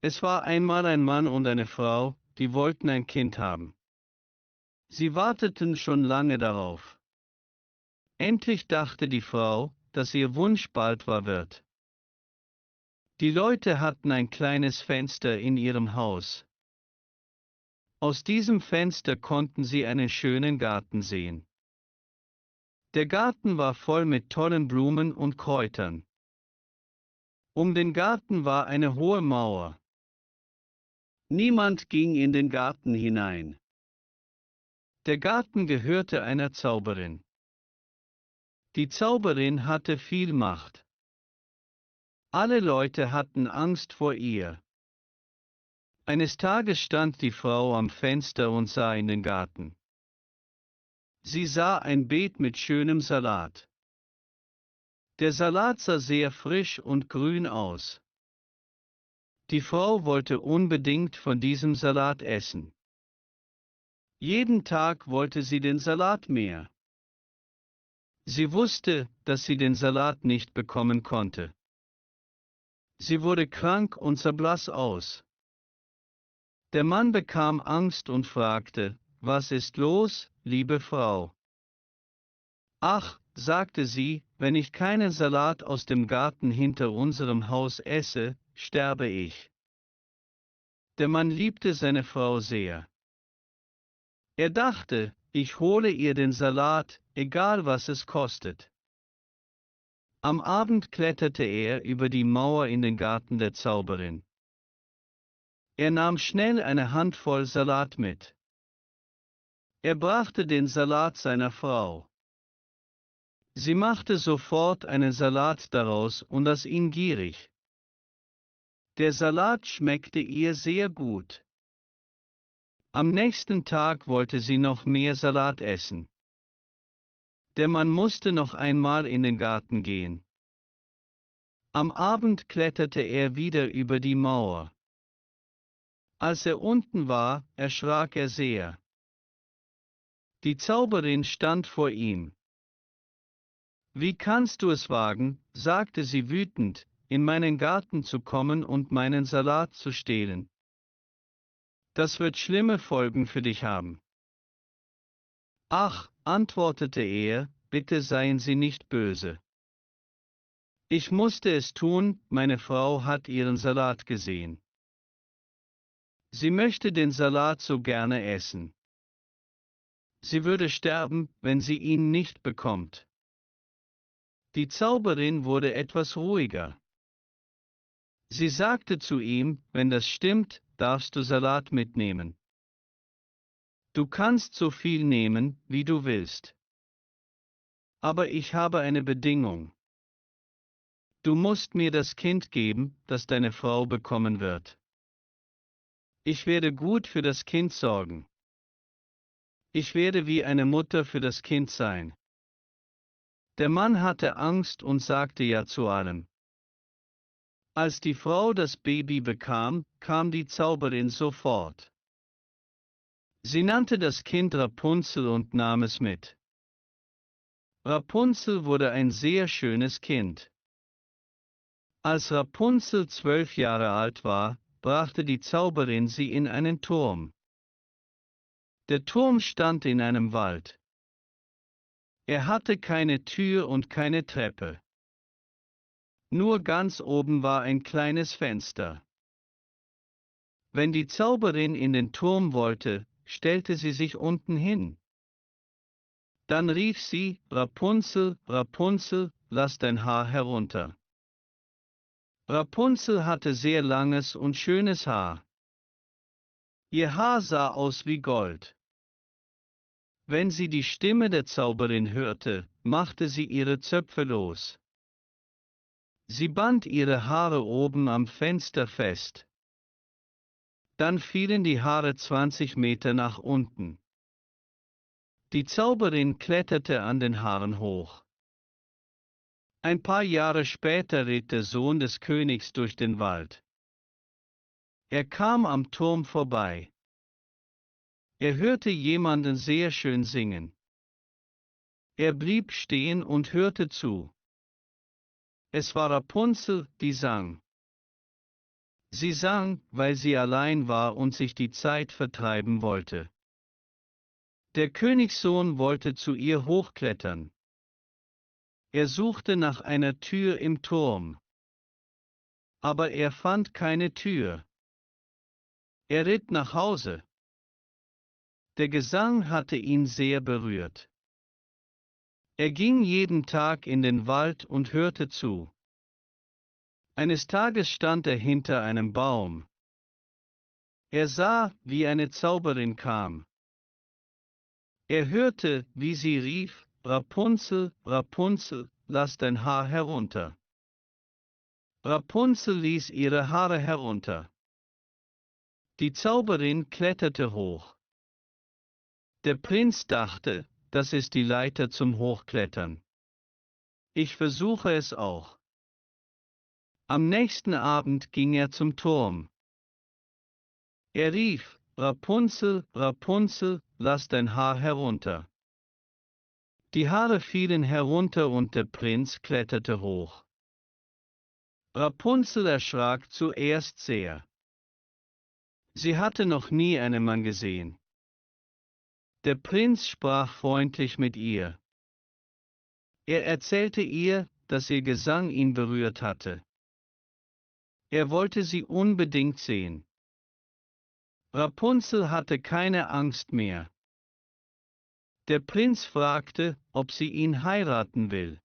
Es war einmal ein Mann und eine Frau, die wollten ein Kind haben. Sie warteten schon lange darauf. Endlich dachte die Frau, dass ihr Wunsch bald wahr wird. Die Leute hatten ein kleines Fenster in ihrem Haus. Aus diesem Fenster konnten sie einen schönen Garten sehen. Der Garten war voll mit tollen Blumen und Kräutern. Um den Garten war eine hohe Mauer. Niemand ging in den Garten hinein. Der Garten gehörte einer Zauberin. Die Zauberin hatte viel Macht. Alle Leute hatten Angst vor ihr. Eines Tages stand die Frau am Fenster und sah in den Garten. Sie sah ein Beet mit schönem Salat. Der Salat sah sehr frisch und grün aus. Die Frau wollte unbedingt von diesem Salat essen. Jeden Tag wollte sie den Salat mehr. Sie wusste, dass sie den Salat nicht bekommen konnte. Sie wurde krank und sah blass aus. Der Mann bekam Angst und fragte, was ist los, liebe Frau? Ach, sagte sie, wenn ich keinen Salat aus dem Garten hinter unserem Haus esse, sterbe ich. Der Mann liebte seine Frau sehr. Er dachte, ich hole ihr den Salat, egal was es kostet. Am Abend kletterte er über die Mauer in den Garten der Zauberin. Er nahm schnell eine Handvoll Salat mit. Er brachte den Salat seiner Frau. Sie machte sofort einen Salat daraus und aß ihn gierig. Der Salat schmeckte ihr sehr gut. Am nächsten Tag wollte sie noch mehr Salat essen. Der Mann musste noch einmal in den Garten gehen. Am Abend kletterte er wieder über die Mauer. Als er unten war, erschrak er sehr. Die Zauberin stand vor ihm. Wie kannst du es wagen, sagte sie wütend, in meinen Garten zu kommen und meinen Salat zu stehlen? Das wird schlimme Folgen für dich haben. Ach, antwortete er, bitte seien Sie nicht böse. Ich musste es tun, meine Frau hat Ihren Salat gesehen. Sie möchte den Salat so gerne essen. Sie würde sterben, wenn sie ihn nicht bekommt. Die Zauberin wurde etwas ruhiger. Sie sagte zu ihm, wenn das stimmt, darfst du Salat mitnehmen. Du kannst so viel nehmen, wie du willst. Aber ich habe eine Bedingung. Du musst mir das Kind geben, das deine Frau bekommen wird. Ich werde gut für das Kind sorgen. Ich werde wie eine Mutter für das Kind sein. Der Mann hatte Angst und sagte ja zu allem. Als die Frau das Baby bekam, kam die Zauberin sofort. Sie nannte das Kind Rapunzel und nahm es mit. Rapunzel wurde ein sehr schönes Kind. Als Rapunzel 12 Jahre alt war, brachte die Zauberin sie in einen Turm. Der Turm stand in einem Wald. Er hatte keine Tür und keine Treppe. Nur ganz oben war ein kleines Fenster. Wenn die Zauberin in den Turm wollte, stellte sie sich unten hin. Dann rief sie, Rapunzel, Rapunzel, lass dein Haar herunter. Rapunzel hatte sehr langes und schönes Haar. Ihr Haar sah aus wie Gold. Wenn sie die Stimme der Zauberin hörte, machte sie ihre Zöpfe los. Sie band ihre Haare oben am Fenster fest. Dann fielen die Haare 20 Meter nach unten. Die Zauberin kletterte an den Haaren hoch. Ein paar Jahre später ritt der Sohn des Königs durch den Wald. Er kam am Turm vorbei. Er hörte jemanden sehr schön singen. Er blieb stehen und hörte zu. Es war Rapunzel, die sang. Sie sang, weil sie allein war und sich die Zeit vertreiben wollte. Der Königssohn wollte zu ihr hochklettern. Er suchte nach einer Tür im Turm. Aber er fand keine Tür. Er ritt nach Hause. Der Gesang hatte ihn sehr berührt. Er ging jeden Tag in den Wald und hörte zu. Eines Tages stand er hinter einem Baum. Er sah, wie eine Zauberin kam. Er hörte, wie sie rief: Rapunzel, Rapunzel, lass dein Haar herunter. Rapunzel ließ ihre Haare herunter. Die Zauberin kletterte hoch. Der Prinz dachte, das ist die Leiter zum Hochklettern. Ich versuche es auch. Am nächsten Abend ging er zum Turm. Er rief: Rapunzel, Rapunzel, lass dein Haar herunter. Die Haare fielen herunter und der Prinz kletterte hoch. Rapunzel erschrak zuerst sehr. Sie hatte noch nie einen Mann gesehen. Der Prinz sprach freundlich mit ihr. Er erzählte ihr, dass ihr Gesang ihn berührt hatte. Er wollte sie unbedingt sehen. Rapunzel hatte keine Angst mehr. Der Prinz fragte, ob sie ihn heiraten will.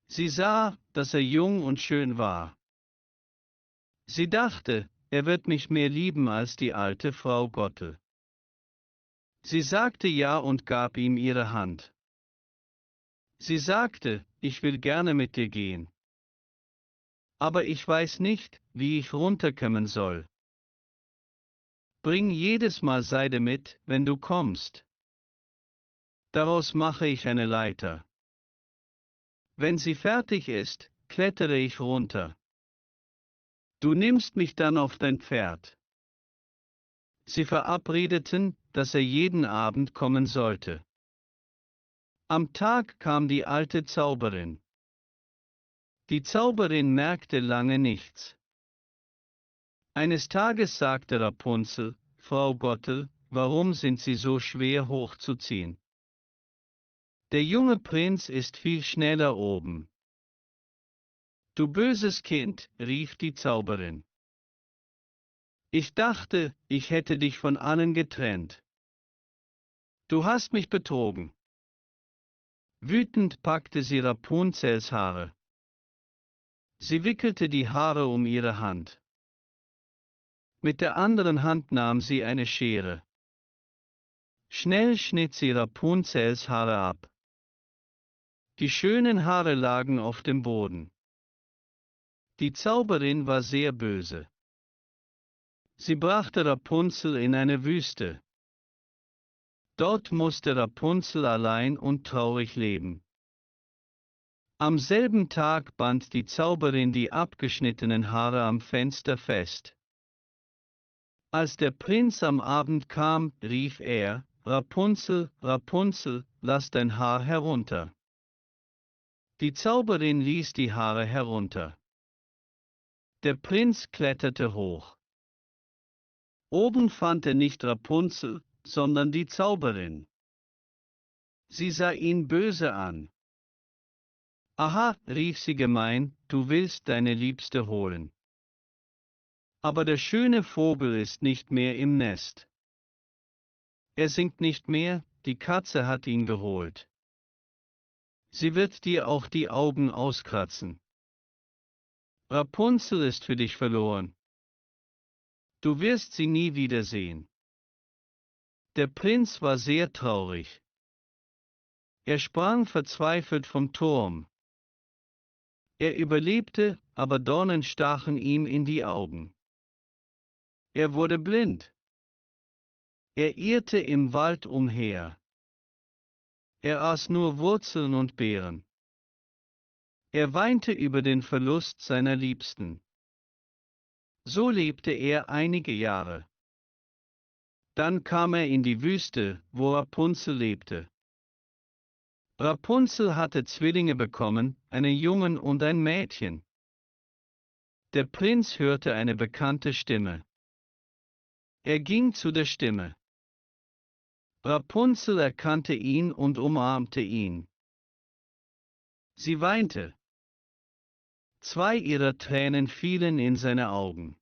Sie sah, dass er jung und schön war. Sie dachte, er wird mich mehr lieben als die alte Frau Gotte. Sie sagte ja und gab ihm ihre Hand. Sie sagte: Ich will gerne mit dir gehen. Aber ich weiß nicht, wie ich runterkommen soll. Bring jedes Mal Seide mit, wenn du kommst. Daraus mache ich eine Leiter. Wenn sie fertig ist, klettere ich runter. Du nimmst mich dann auf dein Pferd. Sie verabredeten, dass er jeden Abend kommen sollte. Am Tag kam die alte Zauberin. Die Zauberin merkte lange nichts. Eines Tages sagte Rapunzel: Frau Gotte, warum sind Sie so schwer hochzuziehen? Der junge Prinz ist viel schneller oben. Du böses Kind, rief die Zauberin. Ich dachte, ich hätte dich von allen getrennt. Du hast mich betrogen. Wütend packte sie Rapunzels Haare. Sie wickelte die Haare um ihre Hand. Mit der anderen Hand nahm sie eine Schere. Schnell schnitt sie Rapunzels Haare ab. Die schönen Haare lagen auf dem Boden. Die Zauberin war sehr böse. Sie brachte Rapunzel in eine Wüste. Dort musste Rapunzel allein und traurig leben. Am selben Tag band die Zauberin die abgeschnittenen Haare am Fenster fest. Als der Prinz am Abend kam, rief er: Rapunzel, Rapunzel, lass dein Haar herunter. Die Zauberin ließ die Haare herunter. Der Prinz kletterte hoch. Oben fand er nicht Rapunzel, sondern die Zauberin. Sie sah ihn böse an. Aha, rief sie gemein, du willst deine Liebste holen. Aber der schöne Vogel ist nicht mehr im Nest. Er singt nicht mehr, die Katze hat ihn geholt. Sie wird dir auch die Augen auskratzen. Rapunzel ist für dich verloren. Du wirst sie nie wiedersehen. Der Prinz war sehr traurig. Er sprang verzweifelt vom Turm. Er überlebte, aber Dornen stachen ihm in die Augen. Er wurde blind. Er irrte im Wald umher. Er aß nur Wurzeln und Beeren. Er weinte über den Verlust seiner Liebsten. So lebte er einige Jahre. Dann kam er in die Wüste, wo Rapunzel lebte. Rapunzel hatte Zwillinge bekommen, einen Jungen und ein Mädchen. Der Prinz hörte eine bekannte Stimme. Er ging zu der Stimme. Rapunzel erkannte ihn und umarmte ihn. Sie weinte. 2 ihrer Tränen fielen in seine Augen.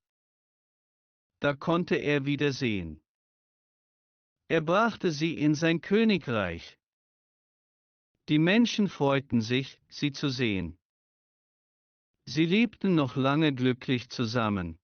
Da konnte er wieder sehen. Er brachte sie in sein Königreich. Die Menschen freuten sich, sie zu sehen. Sie lebten noch lange glücklich zusammen.